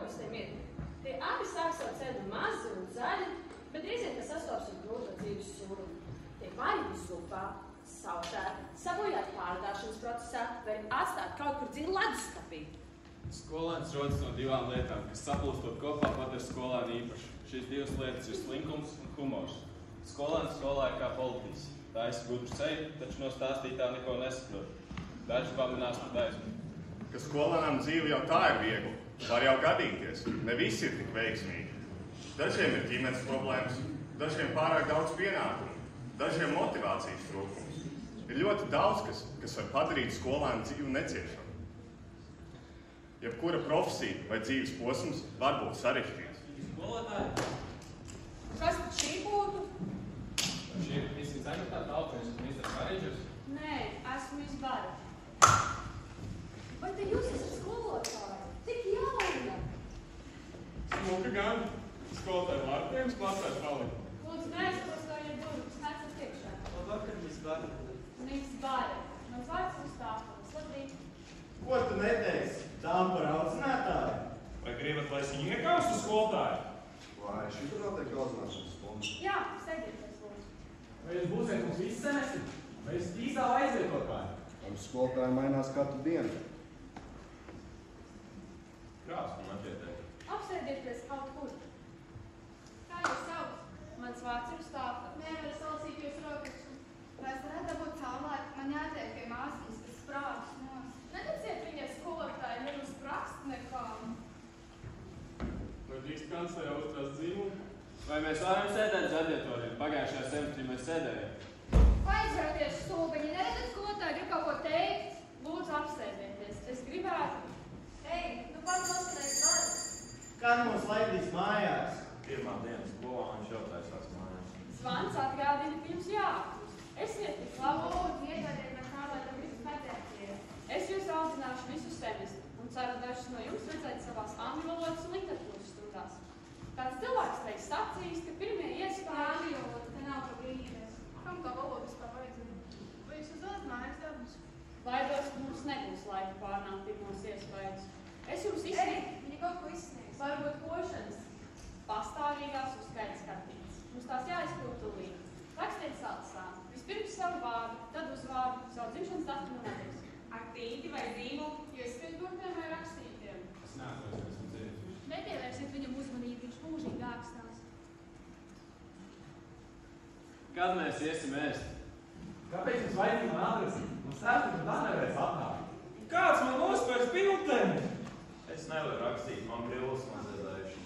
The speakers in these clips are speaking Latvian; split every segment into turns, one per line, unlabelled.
rokastiem ir. Tie abi sāk savu ceļu mazi un zaļi, bet drīzāk, ka sastopas ar grūto dzīves sūrumu. Tie vari izlupā, sautēt, sabojāt pārdāšanas procesā vai atstāt kaut kur dziļi leduskapī.
Skolēns rodas no divām lietām, kas saplūstot kopā padara skolēnu īpašu. Šīs divas lietas ir slinkums un humors. Skolēns skolā ir kā politiķis. Tā ir gudru seju, taču no stāstītā neko nesaprot. Daži pamanās par taisnu.
Ka skolēnam dzīve jau tā ir viegli. Var jau gadīties. Ne visi ir tik veiksmīgi. Dažiem ir ģimenes problēmas, dažiem pārāk daudz pienākumu, dažiem motivācijas trūkums. Ir ļoti daudz, kas var padarīt skolēnu dzīvi neciešamu. Jebkura profesija vai dzīves posms var būt sarežģīts.
Skolotāji!
Kas tad šī būtu?
Šī ir visi zaļotā talpa, esmu Mr. Pareģers?
Nē, esmu izbara. Vai te jūs esat skolotāji? Tik jauna!
Smuka gan. Skolotāji Mārtējums klasēs palika.
Lūdzu, neaizklastojiet durvis, nācat iekšā.
Labvakar, Miss Bara.
Miss Bara. Mans vārds Mustāfovs. Labrīt.
Ko tu neteiksi? Tām par audzinātāju?
Vai gribat, lai es viņu iekaustu skolotāju?
Vai šī nav tiek audzināšanas stundas?
Jā, sēdieties, lūdzu.
Vai jūs būsiet mums visi semestri? Vai jūs īstāv aizvietotāji?
Mums skolotāji mainās katru dienu.
Krās man atvietēt.
Apsēdieties kaut kur. Kā jūs sauc? Mans vārds ir Mustāfovs.
Nevar salasīt jūs rokas. Vai es varētu dabūt caurlaiku? Man jātiek pie māsīs, kas sprāks nos.
Neticiet viņai skolotāji, neuzprakst nekām.
Vai drīkst kanclerā uztrast dzīvumu? Vai mēs varam sēdēt radiatoriem? Pagājušajā semestrī mēs sēdējām.
Aizrauties stulbeņi, neredzat skolotāji, grib kaut ko teikt? Lūdzu, apsēdieties. Es gribētu. Hei, nu pat noskatās varas.
Kad mums laidīs mājās?
Pirmā diena skolā viņš jau taisās mājās.
Zvans atgādina, ka jums jāatpūst. Esiet tik labi.
Lūdzu, iedodiet man kādai gribu pateikties.
Es jūs audzināšu visu semestri un ceru dažus no jums redzēt savās angļu valodas un literatūras stundās. Kāds cilvēks teiks sacījis, ka pirmie iespēja...
Angļu valoda, te nav pa brīdes. Kam tā valoda vispār vajadzēja? Vai jūs uzdod mājas darbus?
Baidos, ka mums nebūs laika pārnāt pirmos iespējas. Es jums
Ei,
izsniegšu.
viņi kaut ko izsniegs.
Varbūt košanas. Pastāvīgās uzskaits kartītes. Mums tās jāizkūt tūlīt. Rakstiet salasām. Vispirms savu vārdu, tad uzvārdu, savu dzimšanas datumu un adresi. Ar tīti vai zīmolu, jo izskaidrotiem vai rakstītiem.
Es neatceros, ka esmu dzirdējis.
Nepievērsiet viņam uzmanību, viņš mūžīgi ākstās.
Kad mēs iesim ēst?
Kāpēc jūs vajadzīgi man adresi? Mums sēstu, ka tā nevarēs atnākt.
Kāds man nospērs bilteni? Es nevaru rakstīt, man brilles mazliet.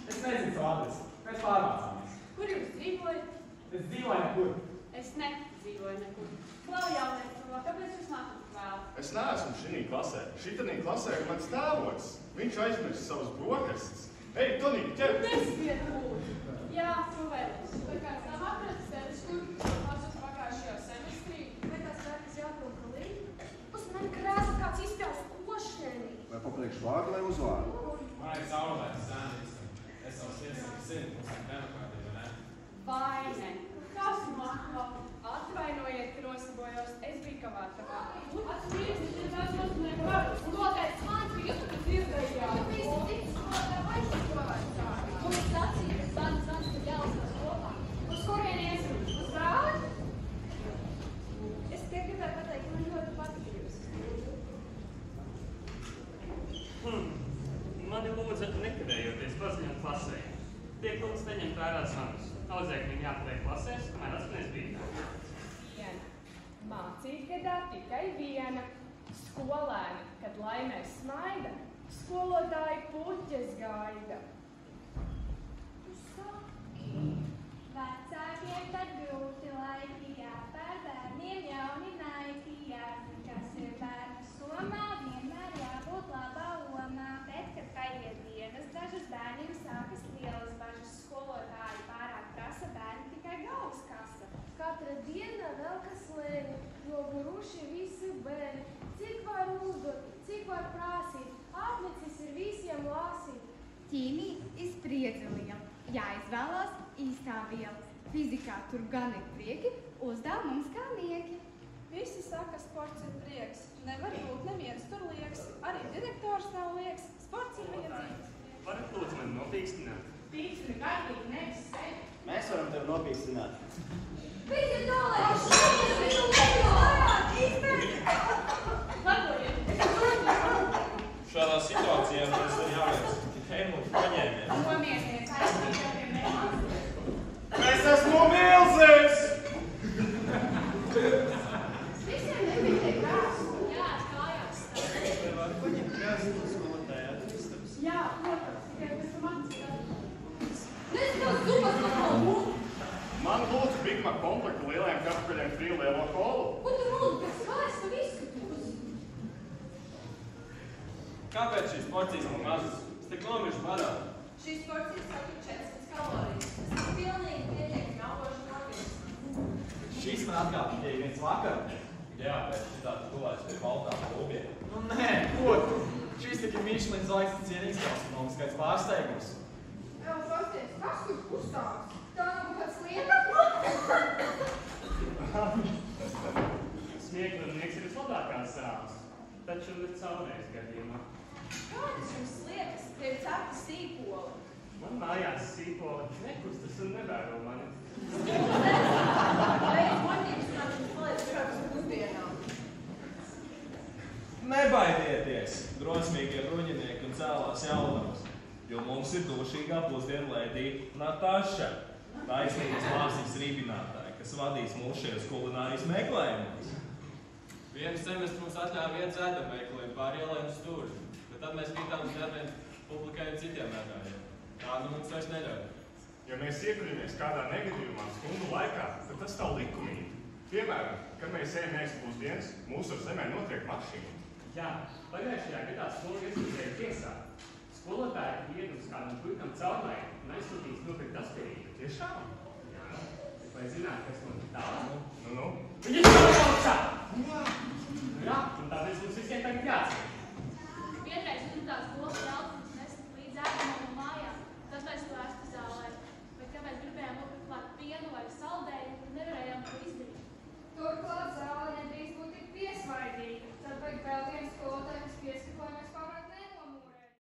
Es nezinu savu adresi. Mēs pārmācāmies.
Kur jūs dzīvojat?
Es dzīvoju nekur.
Es nedzīvoju nekur. Klau jaunieks cilvēks, kāpēc jūs nākat vēl?
Es neesmu šī klasē. Šitanī klasē ir mans tēvots. Viņš aizmirst savus brokastis. Ei, Tonī, ķer!
Nespiet lūdzu. Jā, tu vēlies. Tā kā esam atratis tevis, kur mācot pagājušajā semestrī.
Vai tās vērtas jāprūk līdzi? Uz mani krāsa kāds izpļaus košēnī.
Vai papriekšu vārdu vai uzvārdu?
Man ir caurlēts sēnis. Es savus iesaka zinu, mums ir demokrātija, vai ne?
Vai ne? Kas nu atkal? Atvainojiet, ka nosabojos. Es biju kavētavā. Atcerieties, ka tās nozīmē, ka varu. Noteikti man, ka jūs tur dzirdējāt.
Tu visi cits skolotāji vai šis skolotāji?
Mums sacīja, ka zvans, ka jāuzsās kopā. Uz kurieni iesim? Uz brāli?
Es tikai gribēju pateikt, ka man ļoti patīk jūs.
Mani lūdza nekavējoties paziņot klasē. Tiek lūdzu neņemt vērā zvanus. Audzēkļiem jāpaliek klasēs, kamēr atspēs bija.
Viena. Mācīt gadā tikai viena. Skolēni, kad laimēs smaida, skolotāji puķes gaida.
Tu saki, vecākiem tad grūti laiki jāpēr bērniem jauni naiki jāzina, kas ir bērna somā, vienmēr jābūt labā omā, bet, kad paiet dienas, dažas bērniem sākas lielas bažas, skolotāji pārāk prasa, bērni tikai galvas kasa.
Katra diena vēl kas lēni, jo guruši visi bērni. Cik var uzdot, cik var prasīt, atlicis ir visiem lasīt.
Ķīmija izspriedze liela, jāizvēlās īstā viela. Fizikā tur gan ir prieki, uzdev mums kā nieki.
Visi saka, sports ir prieks. Nevar būt neviens tur lieks. Arī direktors nav lieks. Sports ir viņa dzīves prieks.
Varat lūdzu mani nopīkstināt?
Pīkstini kārtīgi, nevis sevi.
Mēs varam tevi nopīkstināt.
Visi dolēs! Viņu leju ārā! Izpērk!
Labojiet!
Šādā situācijā mums ir jāveic Helmuta paņēmieni.
Nomierinies, aizstīgākiem nemācīt.
Es esmu milzis!
Visiem nepietiek vēstuli.
Jā, kājās stāv.
Vai var paņemt krēslu skolotāju atvistabas?
Jā, protams, tikai pēc tam atcīt.
Neskatās zupas no kaut.
Man lūdzu Big Mac komplektu lielajiem kartupeļiem frīlu lielo kolu.
Ko tu lūdzu, pēc kā es tev izskatos?
Kāpēc šīs porcijas man mazas? Es tik nomiršu badā.
Šīs porcijas satur 400 kalorijas. Tas ir pilnīgi pietiekami augošs organisms.
Šis man atgādina tikai viens vakar.
Jā, pēc šitā tu gulēsi pie baltām lūbiem.
Nu nē, ko tu? Šis tik ir Michelin zvaigznes cienīgs gastronomiskais pārsteigums.
Jā, pasties, kas tur kustās? Tā nav kāds lietas?
Smieklinieks ir vislabākās sāpes, taču ir caurreiz gadījumā.
Kādas jums liekas? Te ir cepta sīpola.
Man mājās sīpola nekustas un nevēro mani.
Beidz moņģības un viņš paliec pirms pusdienām.
Nebaidieties, drosmīgie bruņinieki un cēlās jaunums, jo mums ir dušīgā pusdienu lēdī Nataša, taisnības māsīs rībinātāja, kas vadīs mūs šajos kulinārijas meklējumos.
Vienu semestru mums atļāva viens ēdamekliem pār ielēm stūri, bet tad mēs krītām uz darbiem publikējiem citiem ēdājiem. Tā nu mums vairs neļauj.
Ja mēs iekļuvamies kādā negadījumā stundu laikā, tad tas nav likumīgi. Piemēram, kad mēs ejam ēst pusdienas, mūsu ar zemē notriek mašīnu.
Jā, pagājušajā gadā skolu iesūdzēja tiesā. Skolotāji iedus kādam puikam caurlai un aizsūtīs nopirkt aspirīnu.
Tiešām?
Jā. Vai zināt, kas notika tālāk?
Nu.
Viņa